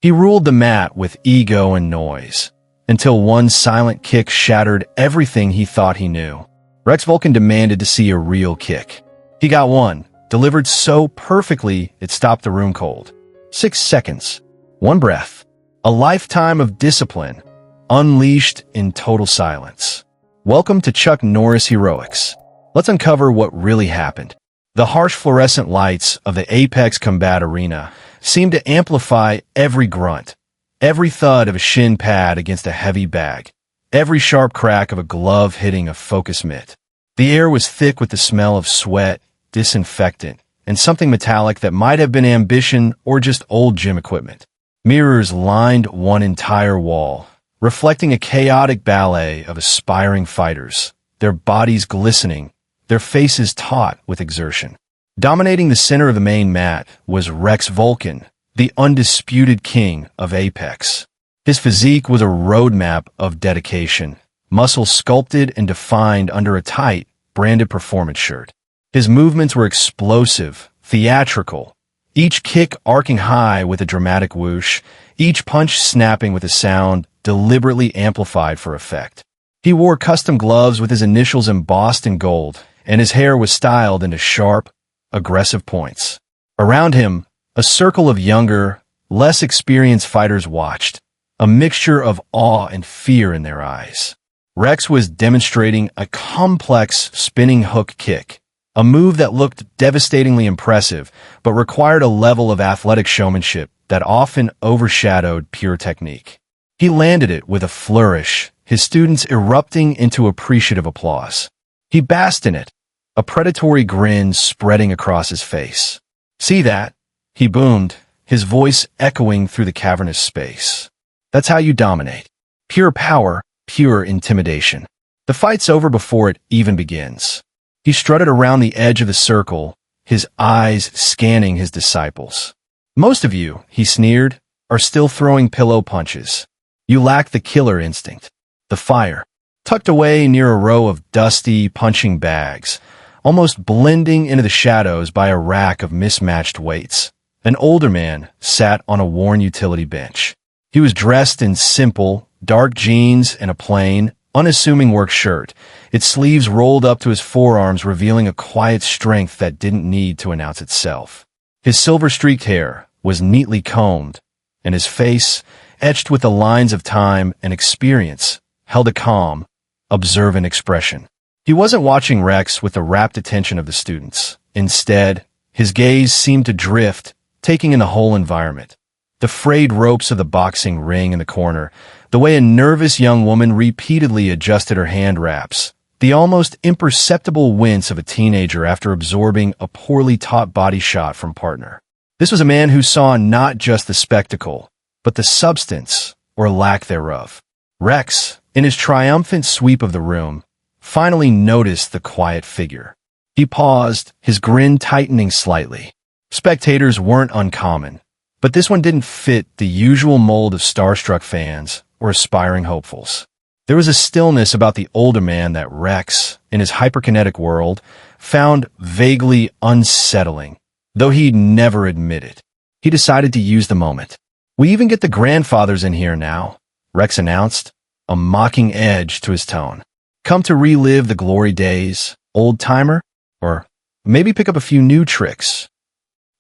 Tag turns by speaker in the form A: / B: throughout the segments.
A: He ruled the mat with ego and noise, until one silent kick shattered everything he thought he knew. Rex Vulcan demanded to see a real kick. He got one, delivered so perfectly it stopped the room cold. 6 seconds, one breath, a lifetime of discipline, unleashed in total silence. Welcome to Chuck Norris Heroics. Let's uncover what really happened. The harsh fluorescent lights of the Apex Combat Arena seemed to amplify every grunt, every thud of a shin pad against a heavy bag, every sharp crack of a glove hitting a focus mitt. The air was thick with the smell of sweat, disinfectant, and something metallic that might have been ambition or just old gym equipment. Mirrors lined one entire wall, reflecting a chaotic ballet of aspiring fighters, their bodies glistening, their faces taut with exertion. Dominating the center of the main mat was Rex Vulcan, the undisputed king of Apex. His physique was a roadmap of dedication, muscles sculpted and defined under a tight, branded performance shirt. His movements were explosive, theatrical, each kick arcing high with a dramatic whoosh, each punch snapping with a sound deliberately amplified for effect. He wore custom gloves with his initials embossed in gold, and his hair was styled into sharp, aggressive points. Around him, a circle of younger, less experienced fighters watched, a mixture of awe and fear in their eyes. Rex was demonstrating a complex spinning hook kick, a move that looked devastatingly impressive but required a level of athletic showmanship that often overshadowed pure technique. He landed it with a flourish, his students erupting into appreciative applause. He basked in it, a predatory grin spreading across his face. "See that?" he boomed, his voice echoing through the cavernous space. "That's how you dominate. Pure power, pure intimidation. The fight's over before it even begins." He strutted around the edge of the circle, his eyes scanning his disciples. "Most of you," he sneered, "are still throwing pillow punches. You lack the killer instinct, the fire." Tucked away near a row of dusty punching bags, almost blending into the shadows by a rack of mismatched weights, an older man sat on a worn utility bench. He was dressed in simple, dark jeans and a plain, unassuming work shirt, its sleeves rolled up to his forearms, revealing a quiet strength that didn't need to announce itself. His silver-streaked hair was neatly combed, and his face, etched with the lines of time and experience, held a calm, observant expression. He wasn't watching Rex with the rapt attention of the students. Instead, his gaze seemed to drift, taking in the whole environment. The frayed ropes of the boxing ring in the corner, the way a nervous young woman repeatedly adjusted her hand wraps, the almost imperceptible wince of a teenager after absorbing a poorly taught body shot from partner. This was a man who saw not just the spectacle, but the substance, or lack thereof. Rex, in his triumphant sweep of the room, finally noticed the quiet figure. He paused, his grin tightening slightly. Spectators weren't uncommon, but this one didn't fit the usual mold of starstruck fans or aspiring hopefuls. There was a stillness about the older man that Rex, in his hyperkinetic world, found vaguely unsettling, though he'd never admit it. He decided to use the moment. "We even get the grandfathers in here now," Rex announced, a mocking edge to his tone. "Come to relive the glory days, old-timer? Or maybe pick up a few new tricks?"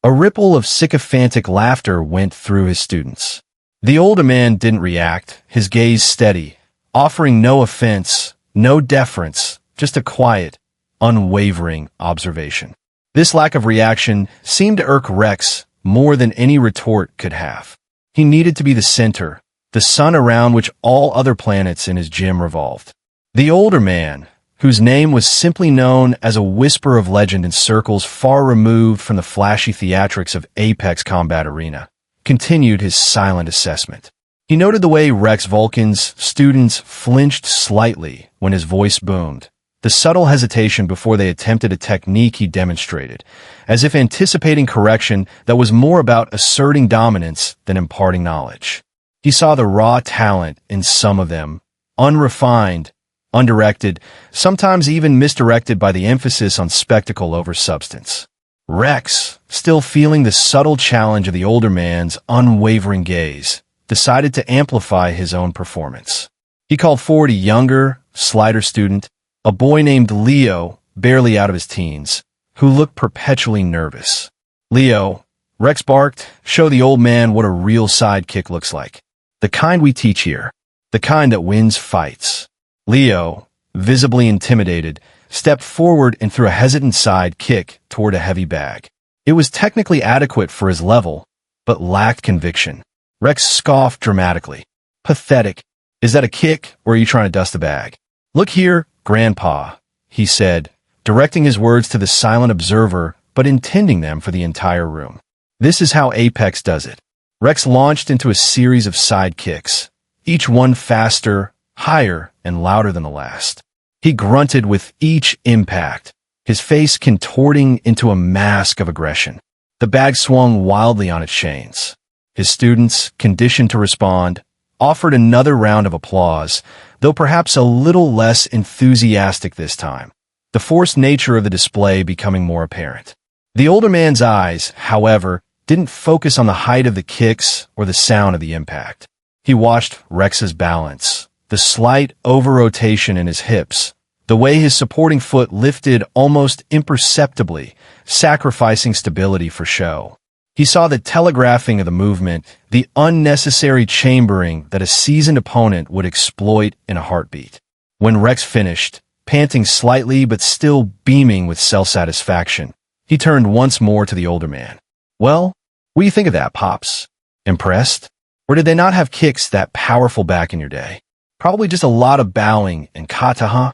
A: A ripple of sycophantic laughter went through his students. The older man didn't react, his gaze steady, offering no offense, no deference, just a quiet, unwavering observation. This lack of reaction seemed to irk Rex more than any retort could have. He needed to be the center, the sun around which all other planets in his gym revolved. The older man, whose name was simply known as a whisper of legend in circles far removed from the flashy theatrics of Apex Combat Arena, continued his silent assessment. He noted the way Rex Vulcan's students flinched slightly when his voice boomed, the subtle hesitation before they attempted a technique he demonstrated, as if anticipating correction that was more about asserting dominance than imparting knowledge. He saw the raw talent in some of them, unrefined, undirected, sometimes even misdirected by the emphasis on spectacle over substance. Rex, still feeling the subtle challenge of the older man's unwavering gaze, decided to amplify his own performance. He called forward a younger, slighter student, a boy named Leo, barely out of his teens, who looked perpetually nervous. "Leo," Rex barked, "show the old man what a real sidekick looks like. The kind we teach here. The kind that wins fights." Leo, visibly intimidated, stepped forward and threw a hesitant side kick toward a heavy bag. It was technically adequate for his level, but lacked conviction. Rex scoffed dramatically. "Pathetic. Is that a kick, or are you trying to dust the bag?" "Look here, Grandpa," he said, directing his words to the silent observer, but intending them for the entire room. "This is how Apex does it." Rex launched into a series of side kicks, each one faster, higher, and louder than the last. He grunted with each impact, his face contorting into a mask of aggression. The bag swung wildly on its chains. His students, conditioned to respond, offered another round of applause, though perhaps a little less enthusiastic this time, the forced nature of the display becoming more apparent. The older man's eyes, however, didn't focus on the height of the kicks or the sound of the impact. He watched Rex's balance, the slight over-rotation in his hips, the way his supporting foot lifted almost imperceptibly, sacrificing stability for show. He saw the telegraphing of the movement, the unnecessary chambering that a seasoned opponent would exploit in a heartbeat. When Rex finished, panting slightly but still beaming with self-satisfaction, he turned once more to the older man. "Well, what do you think of that, Pops? Impressed? Or did they not have kicks that powerful back in your day? Probably just a lot of bowing and kata, huh?"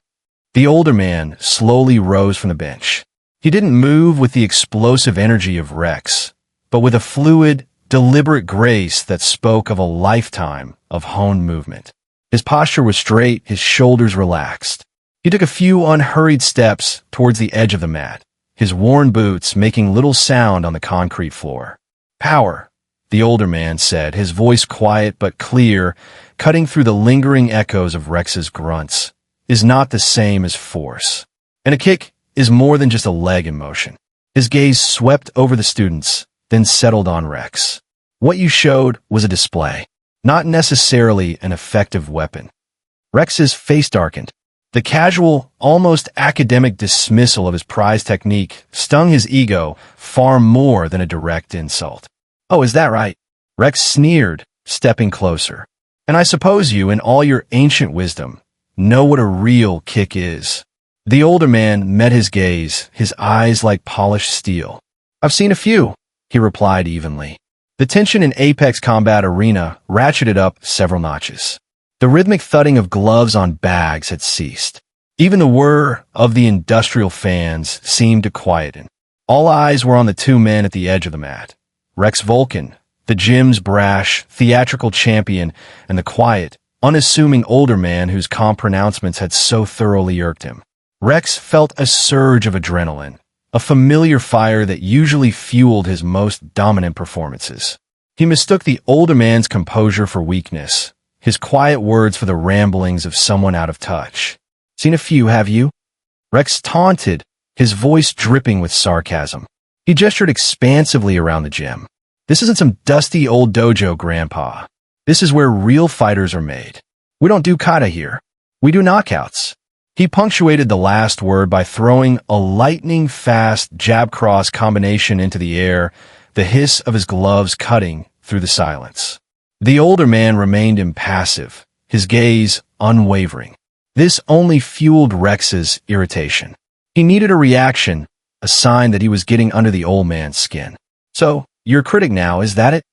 A: The older man slowly rose from the bench. He didn't move with the explosive energy of Rex, but with a fluid, deliberate grace that spoke of a lifetime of honed movement. His posture was straight, his shoulders relaxed. He took a few unhurried steps towards the edge of the mat, his worn boots making little sound on the concrete floor. "Power," the older man said, his voice quiet but clear, cutting through the lingering echoes of Rex's grunts, "is not the same as force. And a kick is more than just a leg in motion." His gaze swept over the students, then settled on Rex. "What you showed was a display, not necessarily an effective weapon." Rex's face darkened. The casual, almost academic dismissal of his prized technique stung his ego far more than a direct insult. "Oh, is that right?" Rex sneered, stepping closer. "And I suppose you, in all your ancient wisdom, know what a real kick is." The older man met his gaze, his eyes like polished steel. "I've seen a few," he replied evenly. The tension in Apex Combat Arena ratcheted up several notches. The rhythmic thudding of gloves on bags had ceased. Even the whir of the industrial fans seemed to quieten. All eyes were on the two men at the edge of the mat. Rex Vulcan, the gym's brash, theatrical champion, and the quiet, unassuming older man whose calm pronouncements had so thoroughly irked him. Rex felt a surge of adrenaline, a familiar fire that usually fueled his most dominant performances. He mistook the older man's composure for weakness, his quiet words for the ramblings of someone out of touch. "Seen a few, have you?" Rex taunted, his voice dripping with sarcasm. He gestured expansively around the gym. "This isn't some dusty old dojo, Grandpa. This is where real fighters are made. We don't do kata here. We do knockouts." He punctuated the last word by throwing a lightning-fast jab-cross combination into the air, the hiss of his gloves cutting through the silence. The older man remained impassive, his gaze unwavering. This only fueled Rex's irritation. He needed a reaction, a sign that he was getting under the old man's skin. "So, you're a critic now, is that it?"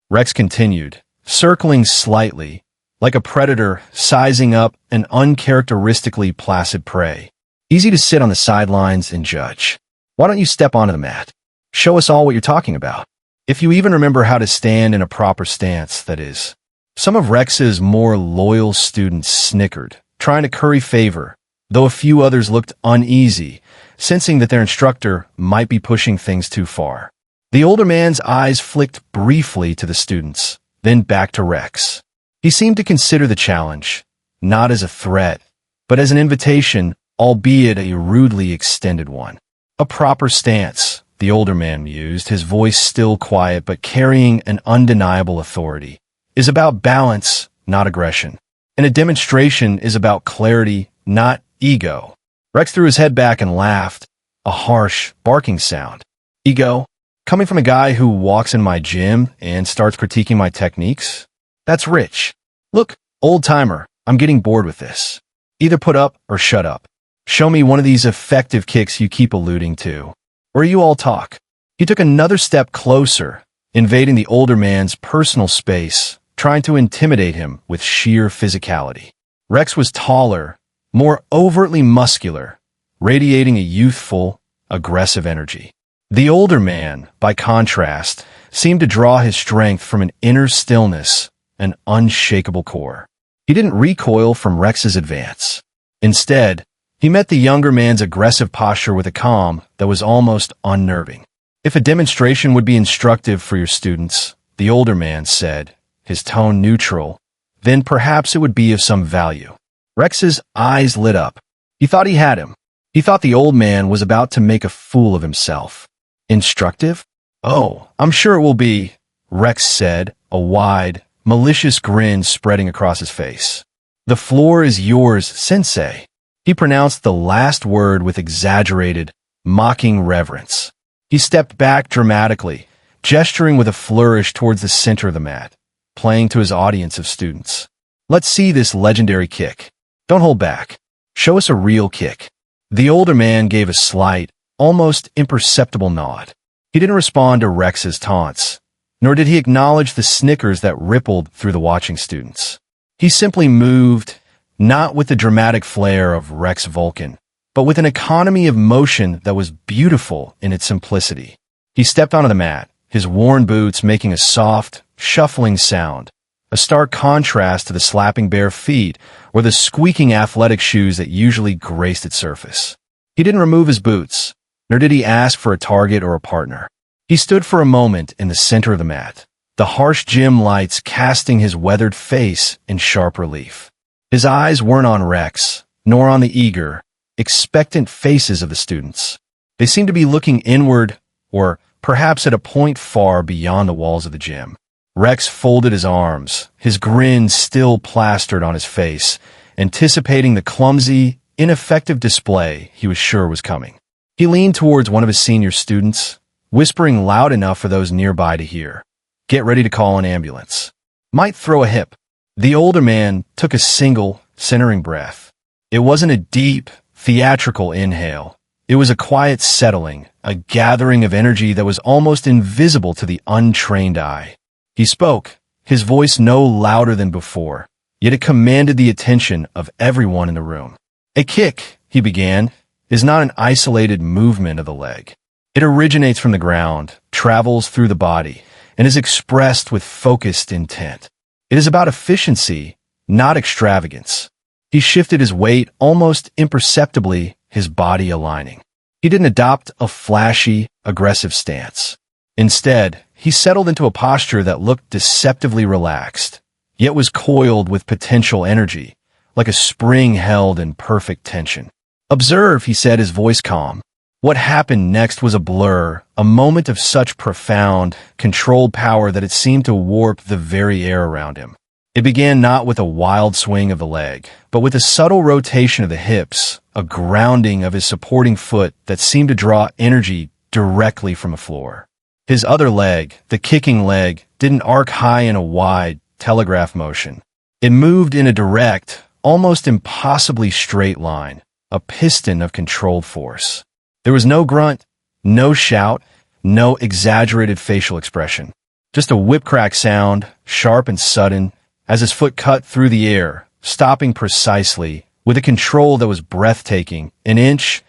A: Rex continued, circling slightly, like a predator sizing up an uncharacteristically placid prey. "Easy to sit on the sidelines and judge. Why don't you step onto the mat? Show us all what you're talking about. If you even remember how to stand in a proper stance, that is." Some of Rex's more loyal students snickered, trying to curry favor, though a few others looked uneasy, sensing that their instructor might be pushing things too far. The older man's eyes flicked briefly to the students, then back to Rex. He seemed to consider the challenge, not as a threat, but as an invitation, albeit a rudely extended one. A proper stance, the older man mused, his voice still quiet but carrying an undeniable authority, is about balance, not aggression. And a demonstration is about clarity, not ego. Rex threw his head back and laughed, a harsh, barking sound. Ego? Coming from a guy who walks in my gym and starts critiquing my techniques? That's rich. Look, old-timer, I'm getting bored with this. Either put up or shut up. Show me one of these effective kicks you keep alluding to. Or you all talk. He took another step closer, invading the older man's personal space, trying to intimidate him with sheer physicality. Rex was taller, more overtly muscular, radiating a youthful, aggressive energy. The older man, by contrast, seemed to draw his strength from an inner stillness, an unshakable core. He didn't recoil from Rex's advance. Instead, he met the younger man's aggressive posture with a calm that was almost unnerving. If a demonstration would be instructive for your students, the older man said, his tone neutral, then perhaps it would be of some value. Rex's eyes lit up. He thought he had him. He thought the old man was about to make a fool of himself. Instructive? Oh, I'm sure it will be, Rex said, a wide, malicious grin spreading across his face. The floor is yours, sensei. He pronounced the last word with exaggerated, mocking reverence. He stepped back dramatically, gesturing with a flourish towards the center of the mat, playing to his audience of students. Let's see this legendary kick. Don't hold back. Show us a real kick. The older man gave a slight, almost imperceptible nod. He didn't respond to Rex's taunts, nor did he acknowledge the snickers that rippled through the watching students. He simply moved, not with the dramatic flair of Rex Vulcan, but with an economy of motion that was beautiful in its simplicity. He stepped onto the mat, his worn boots making a soft, shuffling sound, a stark contrast to the slapping bare feet or the squeaking athletic shoes that usually graced its surface. He didn't remove his boots, nor did he ask for a target or a partner. He stood for a moment in the center of the mat, the harsh gym lights casting his weathered face in sharp relief. His eyes weren't on Rex, nor on the eager, expectant faces of the students. They seemed to be looking inward, or perhaps at a point far beyond the walls of the gym. Rex folded his arms, his grin still plastered on his face, anticipating the clumsy, ineffective display he was sure was coming. He leaned towards one of his senior students, whispering loud enough for those nearby to hear. Get ready to call an ambulance. Might throw a hip. The older man took a single, centering breath. It wasn't a deep, theatrical inhale. It was a quiet settling, a gathering of energy that was almost invisible to the untrained eye. He spoke, his voice no louder than before, yet it commanded the attention of everyone in the room. A kick, he began, is not an isolated movement of the leg. It originates from the ground, travels through the body, and is expressed with focused intent. It is about efficiency, not extravagance. He shifted his weight almost imperceptibly, his body aligning. He didn't adopt a flashy, aggressive stance. Instead, he settled into a posture that looked deceptively relaxed, yet was coiled with potential energy, like a spring held in perfect tension. Observe, he said, his voice calm. What happened next was a blur, a moment of such profound, controlled power that it seemed to warp the very air around him. It began not with a wild swing of the leg, but with a subtle rotation of the hips, a grounding of his supporting foot that seemed to draw energy directly from the floor. His other leg, the kicking leg, didn't arc high in a wide, telegraph motion. It moved in a direct, almost impossibly straight line, a piston of controlled force. There was no grunt, no shout, no exaggerated facial expression. Just a whip-crack sound, sharp and sudden, as his foot cut through the air, stopping precisely, with a control that was breathtaking, an inch,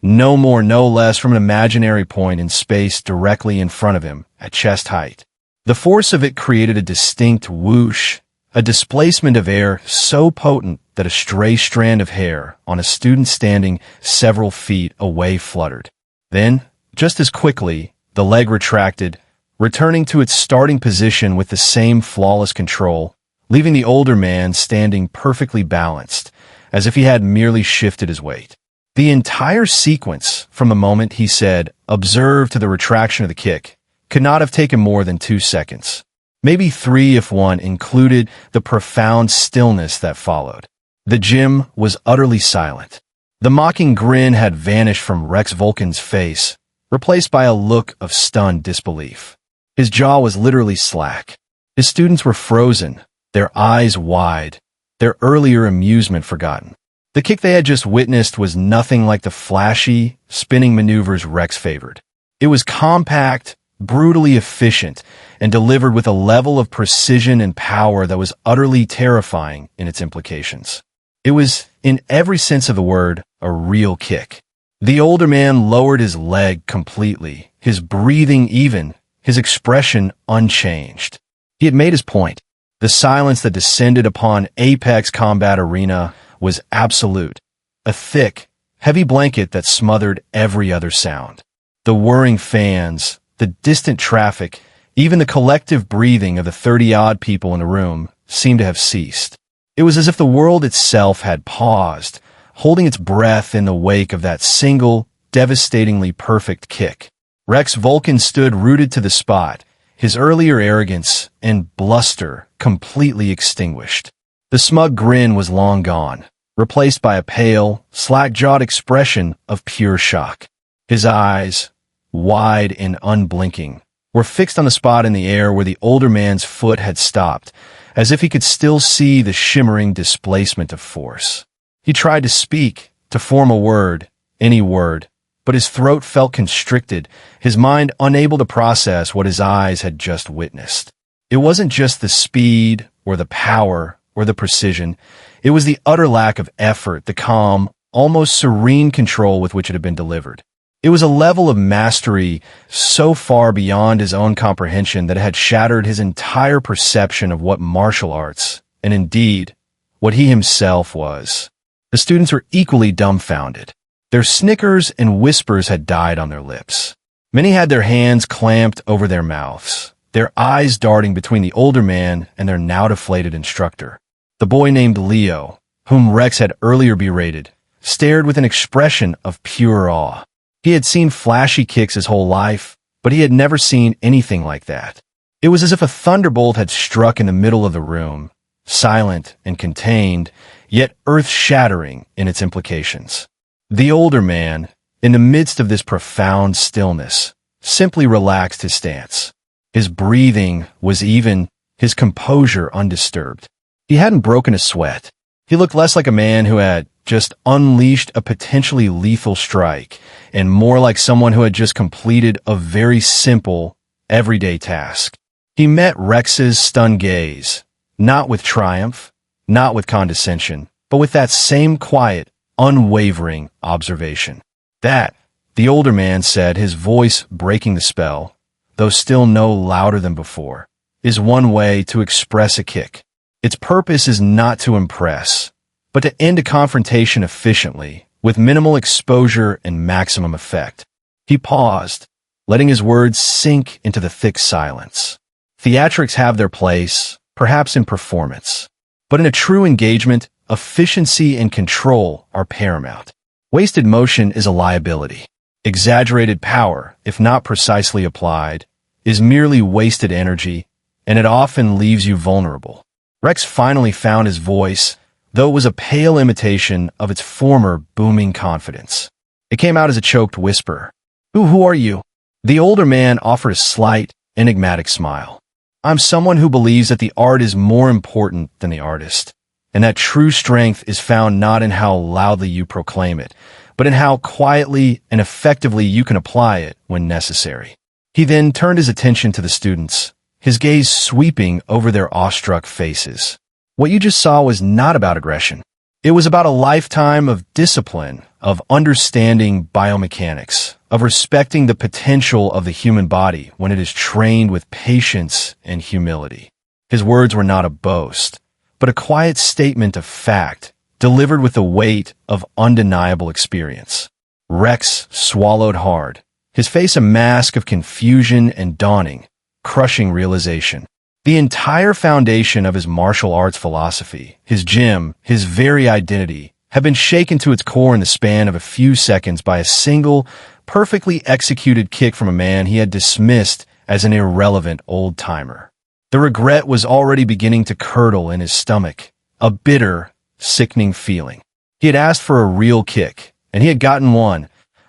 A: no more, no less, from an imaginary point in space directly in front of him, at chest height. The force of it created a distinct whoosh, a displacement of air so potent that a stray strand of hair on a student standing several feet away fluttered. Then, just as quickly, the leg retracted, returning to its starting position with the same flawless control, leaving the older man standing perfectly balanced, as if he had merely shifted his weight. The entire sequence, from the moment he said, "Observe," to the retraction of the kick, could not have taken more than 2 seconds. Maybe 3 if one included the profound stillness that followed. The gym was utterly silent. The mocking grin had vanished from Rex Vulcan's face, replaced by a look of stunned disbelief. His jaw was literally slack. His students were frozen, their eyes wide, their earlier amusement forgotten. The kick they had just witnessed was nothing like the flashy, spinning maneuvers Rex favored. It was compact, brutally efficient, and delivered with a level of precision and power that was utterly terrifying in its implications. It was, in every sense of the word, a real kick. The older man lowered his leg completely, his breathing even, his expression unchanged. He had made his point. The silence that descended upon Apex Combat Arena was absolute, a thick, heavy blanket that smothered every other sound. The whirring fans, the distant traffic, even the collective breathing of the 30-odd people in the room seemed to have ceased. It was as if the world itself had paused, holding its breath in the wake of that single, devastatingly perfect kick. Rex Vulcan stood rooted to the spot, his earlier arrogance and bluster completely extinguished. The smug grin was long gone, replaced by a pale, slack-jawed expression of pure shock. His eyes, wide and unblinking, were fixed on the spot in the air where the older man's foot had stopped, as if he could still see the shimmering displacement of force. He tried to speak, to form a word, any word, but his throat felt constricted, his mind unable to process what his eyes had just witnessed. It wasn't just the speed, or the power, or the precision. It was the utter lack of effort, the calm, almost serene control with which it had been delivered. It was a level of mastery so far beyond his own comprehension that it had shattered his entire perception of what martial arts, and indeed, what he himself was. The students were equally dumbfounded. Their snickers and whispers had died on their lips. Many had their hands clamped over their mouths, their eyes darting between the older man and their now deflated instructor. The boy named Leo, whom Rex had earlier berated, stared with an expression of pure awe. He had seen flashy kicks his whole life, but he had never seen anything like that. It was as if a thunderbolt had struck in the middle of the room, silent and contained, yet earth-shattering in its implications. The older man, in the midst of this profound stillness, simply relaxed his stance. His breathing was even, his composure undisturbed. He hadn't broken a sweat. He looked less like a man who had just unleashed a potentially lethal strike, and more like someone who had just completed a very simple, everyday task. He met Rex's stunned gaze, not with triumph, not with condescension, but with that same quiet, unwavering observation. That, the older man said, his voice breaking the spell, though still no louder than before, is one way to express a kick. Its purpose is not to impress, but to end a confrontation efficiently, with minimal exposure and maximum effect. He paused, letting his words sink into the thick silence. Theatrics have their place, perhaps in performance, but in a true engagement, efficiency and control are paramount. Wasted motion is a liability. Exaggerated power, if not precisely applied, is merely wasted energy, and it often leaves you vulnerable. Rex finally found his voice, though it was a pale imitation of its former booming confidence. It came out as a choked whisper. Who are you?" The older man offered a slight, enigmatic smile. "I'm someone who believes that the art is more important than the artist, and that true strength is found not in how loudly you proclaim it, but in how quietly and effectively you can apply it when necessary." He then turned his attention to the students, his gaze sweeping over their awestruck faces. What you just saw was not about aggression. It was about a lifetime of discipline, of understanding biomechanics, of respecting the potential of the human body when it is trained with patience and humility. His words were not a boast, but a quiet statement of fact, delivered with the weight of undeniable experience. Rex swallowed hard, his face a mask of confusion and dawning, crushing realization. The entire foundation of his martial arts philosophy, his gym, his very identity, had been shaken to its core in the span of a few seconds by a single, perfectly executed kick from a man he had dismissed as an irrelevant old-timer. The regret was already beginning to curdle in his stomach, a bitter, sickening feeling. He had asked for a real kick, and he had gotten one,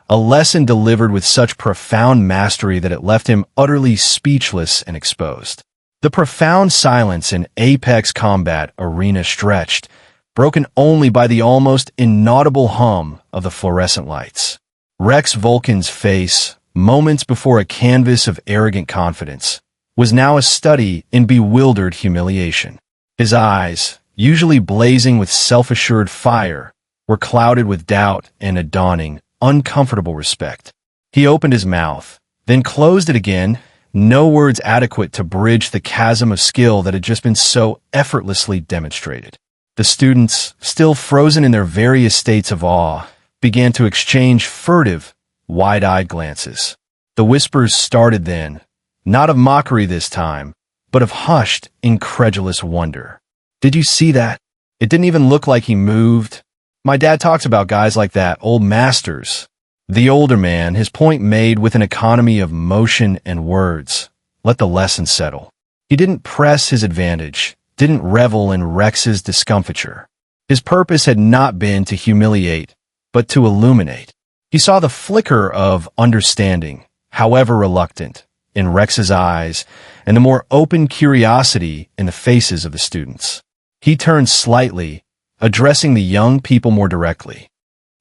A: a lesson delivered with such profound mastery that it left him utterly speechless and exposed. The profound silence in Apex Combat Arena stretched, broken only by the almost inaudible hum of the fluorescent lights. Rex Vulcan's face, moments before a canvas of arrogant confidence, was now a study in bewildered humiliation. His eyes, usually blazing with self-assured fire, were clouded with doubt and a dawning, uncomfortable respect. He opened his mouth, then closed it again, no words adequate to bridge the chasm of skill that had just been so effortlessly demonstrated. The students, still frozen in their various states of awe, began to exchange furtive, wide-eyed glances. The whispers started then, not of mockery this time, but of hushed, incredulous wonder. "Did you see that? It didn't even look like he moved. My dad talks about guys like that, old masters." The older man, his point made with an economy of motion and words, let the lesson settle. He didn't press his advantage, didn't revel in Rex's discomfiture. His purpose had not been to humiliate, but to illuminate. He saw the flicker of understanding, however reluctant, in Rex's eyes, and the more open curiosity in the faces of the students. He turned slightly, addressing the young people more directly.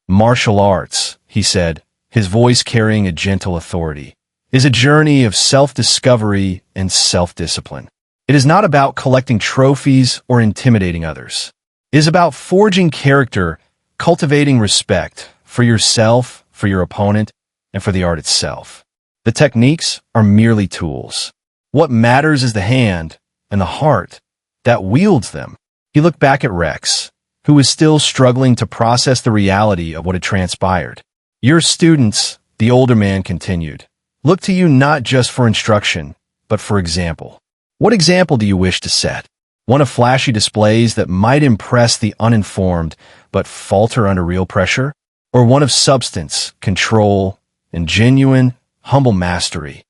A: "Martial arts," he said, his voice carrying a gentle authority, "is a journey of self-discovery and self-discipline. It is not about collecting trophies or intimidating others. It is about forging character, cultivating respect for yourself, for your opponent, and for the art itself. The techniques are merely tools. What matters is the hand and the heart that wields them." He looked back at Rex, who was still struggling to process the reality of what had transpired. "Your students," the older man continued, "look to you not just for instruction, but for example. What example do you wish to set? One of flashy displays that might impress the uninformed but falter under real pressure? Or one of substance, control, and genuine, humble mastery?"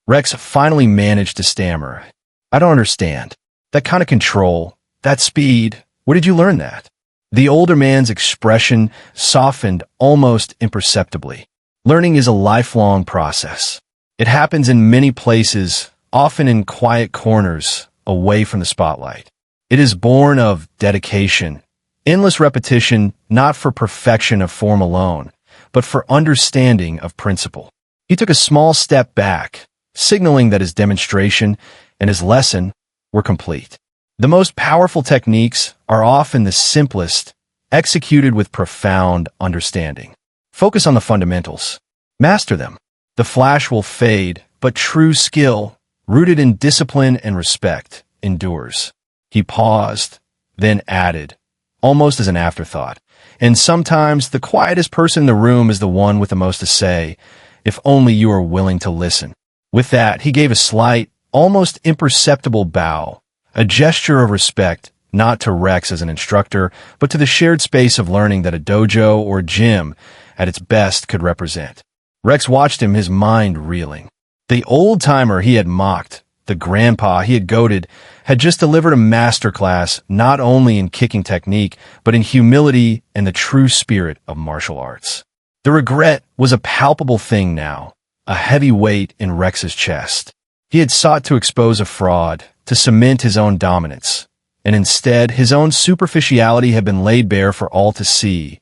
A: Rex finally managed to stammer. "I don't understand. That kind of control, that speed, where did you learn that?" The older man's expression softened almost imperceptibly. "Learning is a lifelong process. It happens in many places, often in quiet corners, away from the spotlight. It is born of dedication, endless repetition, not for perfection of form alone, but for understanding of principle." He took a small step back, signaling that his demonstration and his lesson were complete. The most powerful techniques are often the simplest, executed with profound understanding. Focus on the fundamentals. Master them. The flash will fade, but true skill, rooted in discipline and respect, endures. He paused, then added, almost as an afterthought, "And sometimes the quietest person in the room is the one with the most to say, if only you are willing to listen." With that, he gave a slight, almost imperceptible bow, a gesture of respect, not to Rex as an instructor, but to the shared space of learning that a dojo or gym at its best could represent. Rex watched him, his mind reeling. The old-timer he had mocked, the grandpa he had goaded, had just delivered a masterclass not only in kicking technique, but in humility and the true spirit of martial arts. The regret was a palpable thing now, a heavy weight in Rex's chest. He had sought to expose a fraud, to cement his own dominance, and instead his own superficiality had been laid bare for all to see,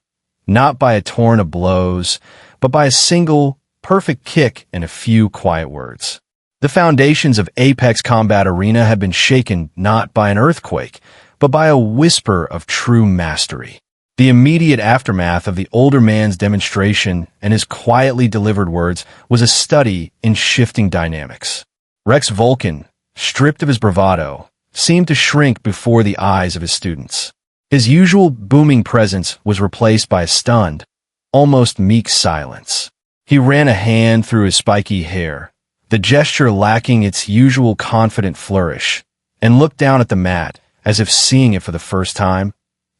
A: not by a torrent of blows, but by a single, perfect kick and a few quiet words. The foundations of Apex Combat Arena had been shaken not by an earthquake, but by a whisper of true mastery. The immediate aftermath of the older man's demonstration and his quietly delivered words was a study in shifting dynamics. Rex Vulcan, stripped of his bravado, seemed to shrink before the eyes of his students. His usual booming presence was replaced by a stunned, almost meek silence. He ran a hand through his spiky hair, the gesture lacking its usual confident flourish, and looked down at the mat as if seeing it for the first time,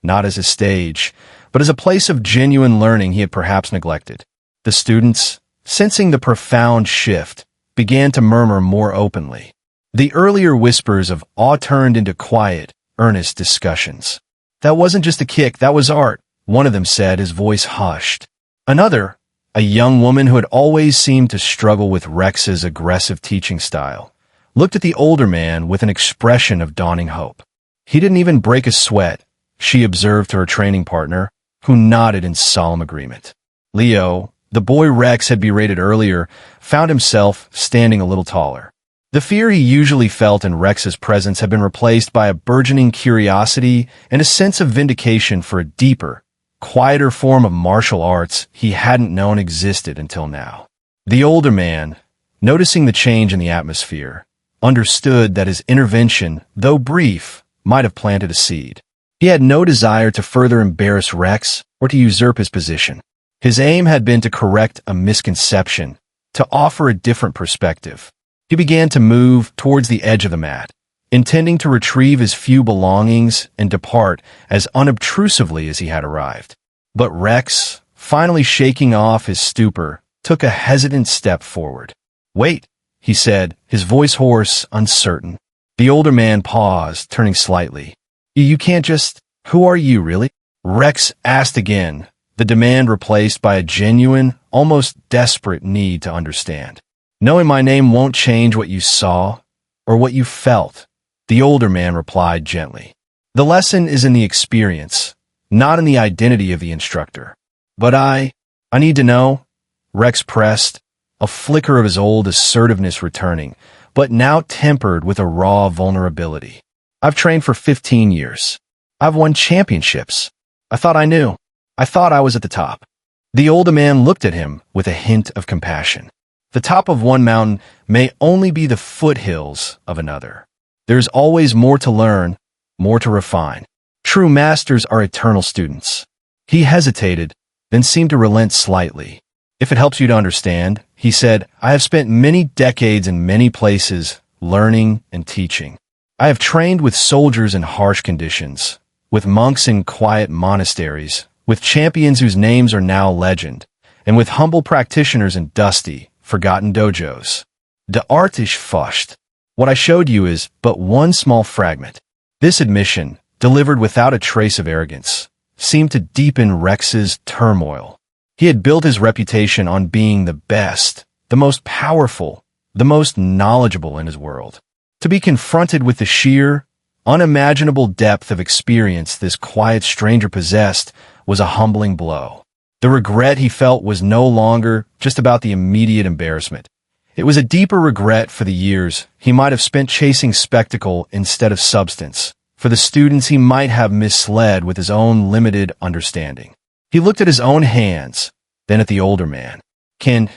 A: not as a stage, but as a place of genuine learning he had perhaps neglected. The students, sensing the profound shift, began to murmur more openly. The earlier whispers of awe turned into quiet, earnest discussions. "That wasn't just a kick, that was art," one of them said, his voice hushed. Another, a young woman who had always seemed to struggle with Rex's aggressive teaching style, looked at the older man with an expression of dawning hope. "He didn't even break a sweat," she observed to her training partner, who nodded in solemn agreement. Leo, the boy Rex had berated earlier, found himself standing a little taller. The fear he usually felt in Rex's presence had been replaced by a burgeoning curiosity and a sense of vindication for a deeper, quieter form of martial arts he hadn't known existed until now. The older man, noticing the change in the atmosphere, understood that his intervention, though brief, might have planted a seed. He had no desire to further embarrass Rex or to usurp his position. His aim had been to correct a misconception, to offer a different perspective. He began to move towards the edge of the mat, intending to retrieve his few belongings and depart as unobtrusively as he had arrived. But Rex, finally shaking off his stupor, took a hesitant step forward. "Wait," he said, his voice hoarse, uncertain. The older man paused, turning slightly. "You can't just— Who are you, really?" Rex asked again, the demand replaced by a genuine, almost desperate need to understand. "Knowing my name won't change what you saw or what you felt," the older man replied gently. "The lesson is in the experience, not in the identity of the instructor." "But I need to know," Rex pressed, a flicker of his old assertiveness returning, but now tempered with a raw vulnerability. "I've trained for 15 years. I've won championships. I thought I knew. I thought I was at the top." The older man looked at him with a hint of compassion. The top of one mountain may only be the foothills of another. There's always more to learn, more to refine. True masters are eternal students. He hesitated, then seemed to relent slightly. "If it helps you to understand," he said, "I have spent many decades in many places, learning and teaching. I have trained with soldiers in harsh conditions, with monks in quiet monasteries, with champions whose names are now legend, and with humble practitioners in dusty, forgotten dojos. De art ist fast. What I showed you is but one small fragment." This admission, delivered without a trace of arrogance, seemed to deepen Rex's turmoil. He had built his reputation on being the best, the most powerful, the most knowledgeable in his world. To be confronted with the sheer, unimaginable depth of experience this quiet stranger possessed was a humbling blow. The regret he felt was no longer just about the immediate embarrassment. It was a deeper regret for the years he might have spent chasing spectacle instead of substance, for the students he might have misled with his own limited understanding. He looked at his own hands, then at the older man. Can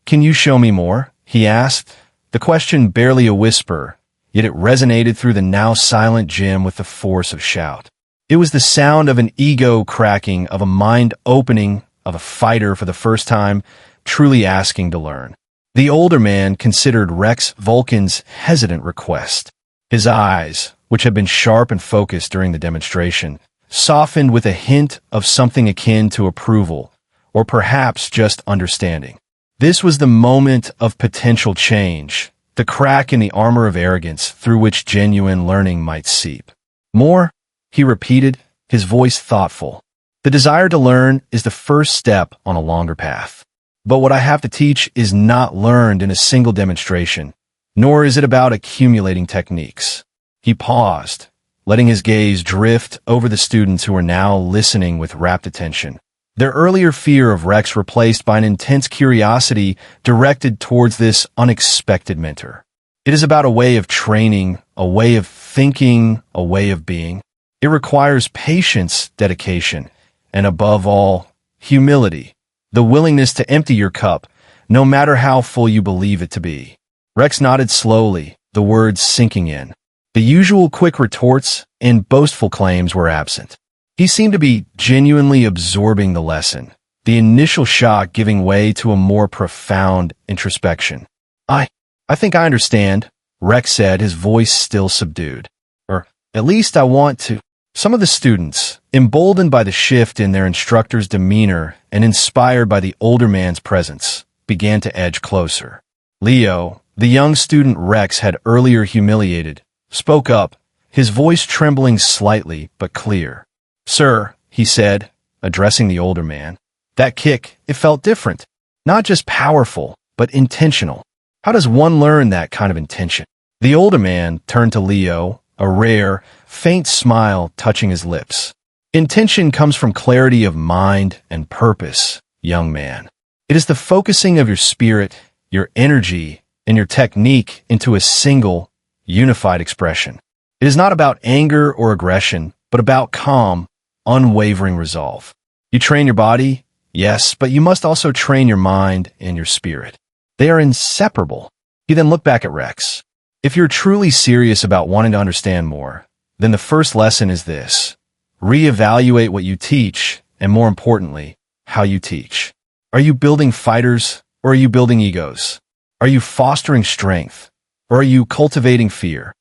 A: you show me more?" he asked, the question barely a whisper, yet it resonated through the now silent gym with the force of shout. It was the sound of an ego cracking, of a mind opening, of a fighter for the first time, truly asking to learn. The older man considered Rex Vulcan's hesitant request. His eyes, which had been sharp and focused during the demonstration, softened with a hint of something akin to approval, or perhaps just understanding. This was the moment of potential change, the crack in the armor of arrogance through which genuine learning might seep. "More?" he repeated, his voice thoughtful. "The desire to learn is the first step on a longer path. But what I have to teach is not learned in a single demonstration, nor is it about accumulating techniques." He paused, letting his gaze drift over the students who were now listening with rapt attention, their earlier fear of Rex replaced by an intense curiosity directed towards this unexpected mentor. "It is about a way of training, a way of thinking, a way of being. It requires patience, dedication, and above all, humility, the willingness to empty your cup, no matter how full you believe it to be." Rex nodded slowly, the words sinking in. The usual quick retorts and boastful claims were absent. He seemed to be genuinely absorbing the lesson, the initial shock giving way to a more profound introspection. I think I understand," Rex said, his voice still subdued. "Or at least I want to." Some of the students, emboldened by the shift in their instructor's demeanor and inspired by the older man's presence, began to edge closer. Leo, the young student Rex had earlier humiliated, spoke up, his voice trembling slightly but clear. "Sir," he said, addressing the older man, "that kick, it felt different. Not just powerful, but intentional. How does one learn that kind of intention?" The older man turned to Leo, a rare, faint smile touching his lips. "Intention comes from clarity of mind and purpose, young man. It is the focusing of your spirit, your energy, and your technique into a single, unified expression. It is not about anger or aggression, but about calm, unwavering resolve. You train your body, yes, but you must also train your mind and your spirit. They are inseparable." He then looked back at Rex. "If you're truly serious about wanting to understand more, then the first lesson is this. Reevaluate what you teach, and more importantly, how you teach. Are you building fighters, or are you building egos? Are you fostering strength, or are you cultivating fear?"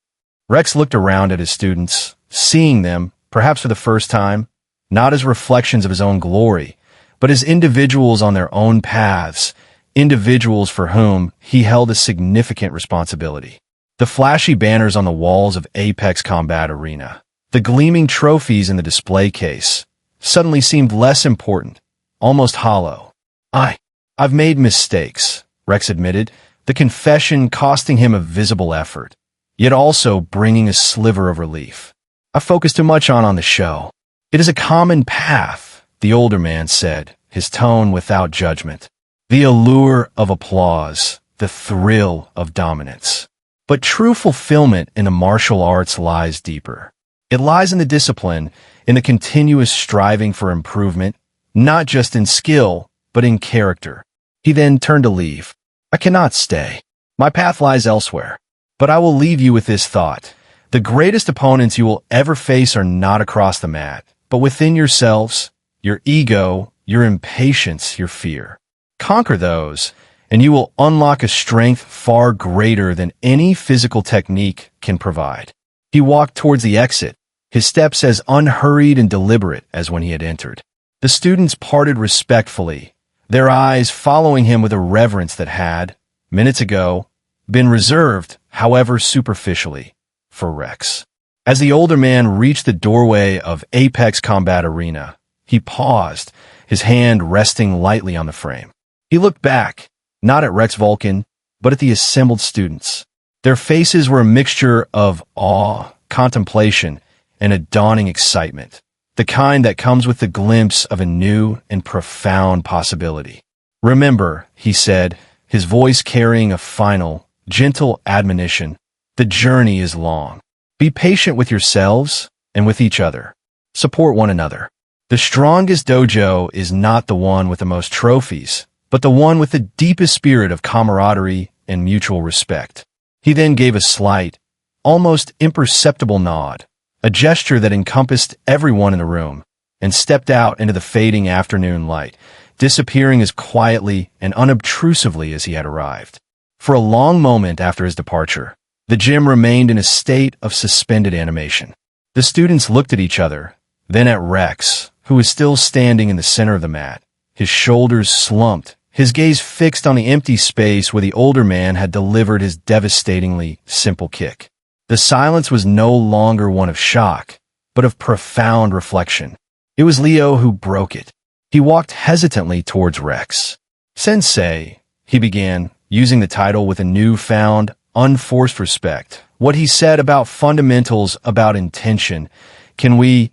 A: Rex looked around at his students, seeing them, perhaps for the first time, not as reflections of his own glory, but as individuals on their own paths, individuals for whom he held a significant responsibility. The flashy banners on the walls of Apex Combat Arena, the gleaming trophies in the display case, suddenly seemed less important, almost hollow. I've made mistakes," Rex admitted, the confession costing him a visible effort, yet also bringing a sliver of relief. "I focused too much on the show. It is a common path," the older man said, his tone without judgment. "The allure of applause, the thrill of dominance. But true fulfillment in the martial arts lies deeper. It lies in the discipline, in the continuous striving for improvement, not just in skill, but in character." He then turned to leave. "I cannot stay. My path lies elsewhere. But I will leave you with this thought. The greatest opponents you will ever face are not across the mat, but within yourselves, your ego, your impatience, your fear. Conquer those, and you will unlock a strength far greater than any physical technique can provide." He walked towards the exit, his steps as unhurried and deliberate as when he had entered. The students parted respectfully, their eyes following him with a reverence that had, minutes ago, been reserved, however superficially, for Rex. As the older man reached the doorway of Apex Combat Arena, he paused, his hand resting lightly on the frame. He looked back, not at Rex Vulcan, but at the assembled students. Their faces were a mixture of awe, contemplation, and a dawning excitement, the kind that comes with the glimpse of a new and profound possibility. "Remember," he said, his voice carrying a final, gentle admonition, "the journey is long. Be patient with yourselves and with each other. Support one another. The strongest dojo is not the one with the most trophies, but the one with the deepest spirit of camaraderie and mutual respect." He then gave a slight, almost imperceptible nod, a gesture that encompassed everyone in the room, and stepped out into the fading afternoon light, disappearing as quietly and unobtrusively as he had arrived. For a long moment after his departure, the gym remained in a state of suspended animation. The students looked at each other, then at Rex, who was still standing in the center of the mat, his shoulders slumped, his gaze fixed on the empty space where the older man had delivered his devastatingly simple kick. The silence was no longer one of shock, but of profound reflection. It was Leo who broke it. He walked hesitantly towards Rex. "Sensei," he began, using the title with a newfound, unforced respect. "What he said about fundamentals, about intention, can we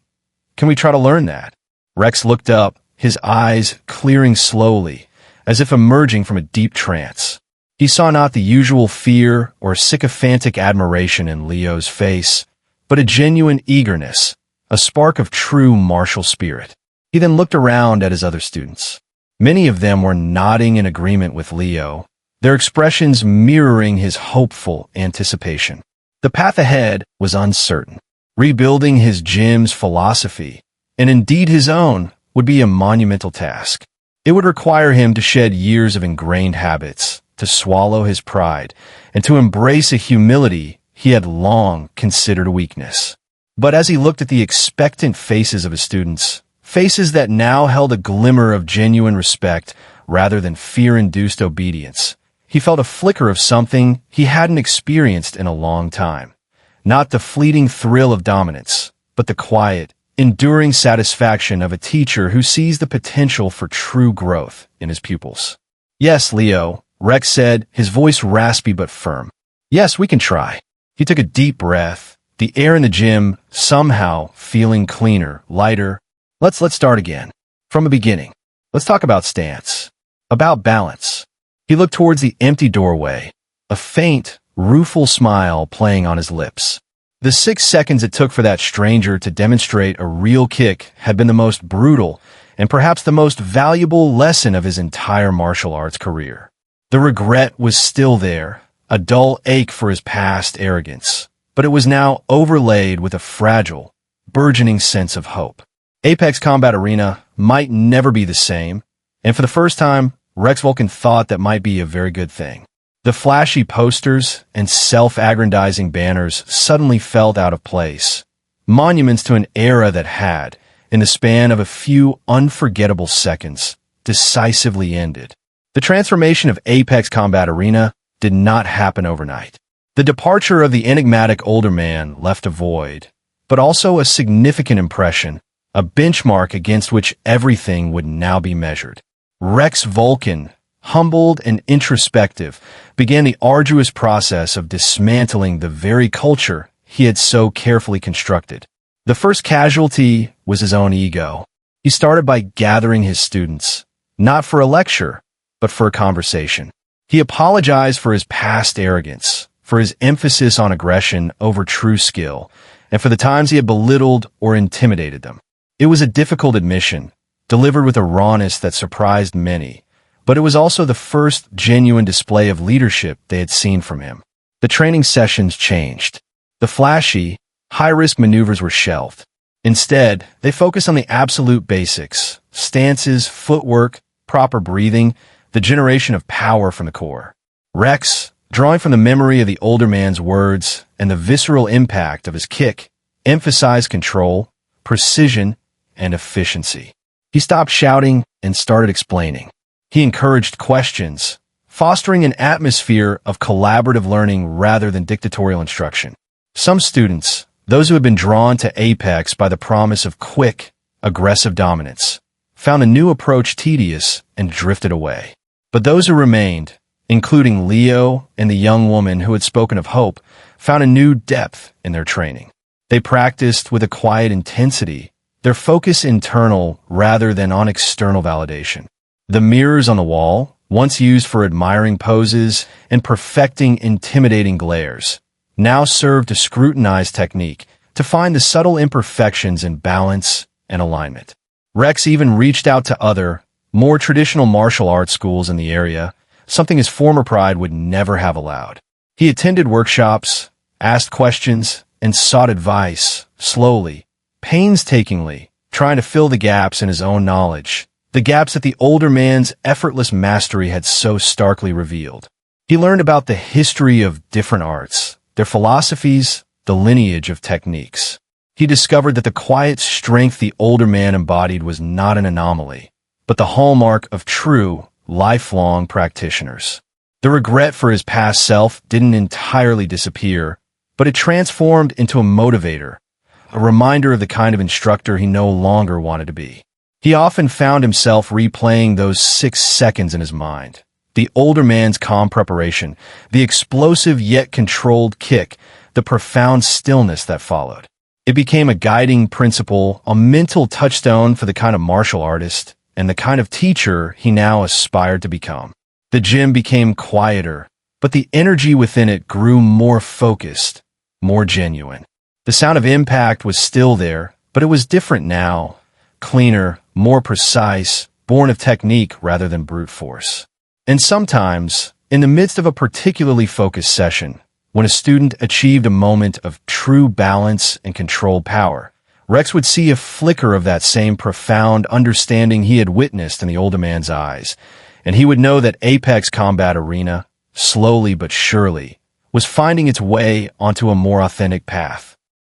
A: try to learn that?" Rex looked up, his eyes clearing slowly, as if emerging from a deep trance. He saw not the usual fear or sycophantic admiration in Leo's face, but a genuine eagerness, a spark of true martial spirit. He then looked around at his other students. Many of them were nodding in agreement with Leo, their expressions mirroring his hopeful anticipation. The path ahead was uncertain. Rebuilding his gym's philosophy, and indeed his own, would be a monumental task. It would require him to shed years of ingrained habits, to swallow his pride, and to embrace a humility he had long considered a weakness. But as he looked at the expectant faces of his students, faces that now held a glimmer of genuine respect rather than fear-induced obedience, he felt a flicker of something he hadn't experienced in a long time. Not the fleeting thrill of dominance, but the quiet, enduring satisfaction of a teacher who sees the potential for true growth in his pupils. "Yes, Leo," Rex said, his voice raspy but firm. "Yes, we can try." He took a deep breath, the air in the gym somehow feeling cleaner, lighter. Let's start again. From the beginning. Let's talk about stance. About balance." He looked towards the empty doorway, a faint, rueful smile playing on his lips. The 6 seconds it took for that stranger to demonstrate a real kick had been the most brutal and perhaps the most valuable lesson of his entire martial arts career. The regret was still there, a dull ache for his past arrogance, but it was now overlaid with a fragile, burgeoning sense of hope. Apex Combat Arena might never be the same, and for the first time, Rex Vulcan thought that might be a very good thing. The flashy posters and self-aggrandizing banners suddenly felt out of place, monuments to an era that had, in the span of a few unforgettable seconds, decisively ended. The transformation of Apex Combat Arena did not happen overnight. The departure of the enigmatic older man left a void, but also a significant impression, a benchmark against which everything would now be measured. Rex Vulcan, humbled and introspective, began the arduous process of dismantling the very culture he had so carefully constructed. The first casualty was his own ego. He started by gathering his students, not for a lecture, but for a conversation. He apologized for his past arrogance, for his emphasis on aggression over true skill, and for the times he had belittled or intimidated them. It was a difficult admission, delivered with a rawness that surprised many, but it was also the first genuine display of leadership they had seen from him. The training sessions changed. The flashy, high-risk maneuvers were shelved. Instead, they focused on the absolute basics: stances, footwork, proper breathing, the generation of power from the core. Rex, drawing from the memory of the older man's words and the visceral impact of his kick, emphasized control, precision, and efficiency. He stopped shouting and started explaining. He encouraged questions, fostering an atmosphere of collaborative learning rather than dictatorial instruction. Some students, those who had been drawn to Apex by the promise of quick, aggressive dominance, found a new approach tedious and drifted away. But those who remained, including Leo and the young woman who had spoken of hope, found a new depth in their training. They practiced with a quiet intensity, their focus internal rather than on external validation. The mirrors on the wall, once used for admiring poses and perfecting intimidating glares, now served to scrutinize technique, to find the subtle imperfections in balance and alignment. Rex even reached out to other, more traditional martial arts schools in the area, something his former pride would never have allowed. He attended workshops, asked questions, and sought advice, slowly, painstakingly, trying to fill the gaps in his own knowledge, the gaps that the older man's effortless mastery had so starkly revealed. He learned about the history of different arts, their philosophies, the lineage of techniques. He discovered that the quiet strength the older man embodied was not an anomaly, but the hallmark of true, lifelong practitioners. The regret for his past self didn't entirely disappear, but it transformed into a motivator, a reminder of the kind of instructor he no longer wanted to be. He often found himself replaying those 6 seconds in his mind. The older man's calm preparation, the explosive yet controlled kick, the profound stillness that followed. It became a guiding principle, a mental touchstone for the kind of martial artist and the kind of teacher he now aspired to become. The gym became quieter, but the energy within it grew more focused, more genuine. The sound of impact was still there, but it was different now, cleaner, more precise, born of technique rather than brute force. And sometimes, in the midst of a particularly focused session, when a student achieved a moment of true balance and controlled power, Rex would see a flicker of that same profound understanding he had witnessed in the older man's eyes, and he would know that Apex Combat Arena, slowly but surely, was finding its way onto a more authentic path.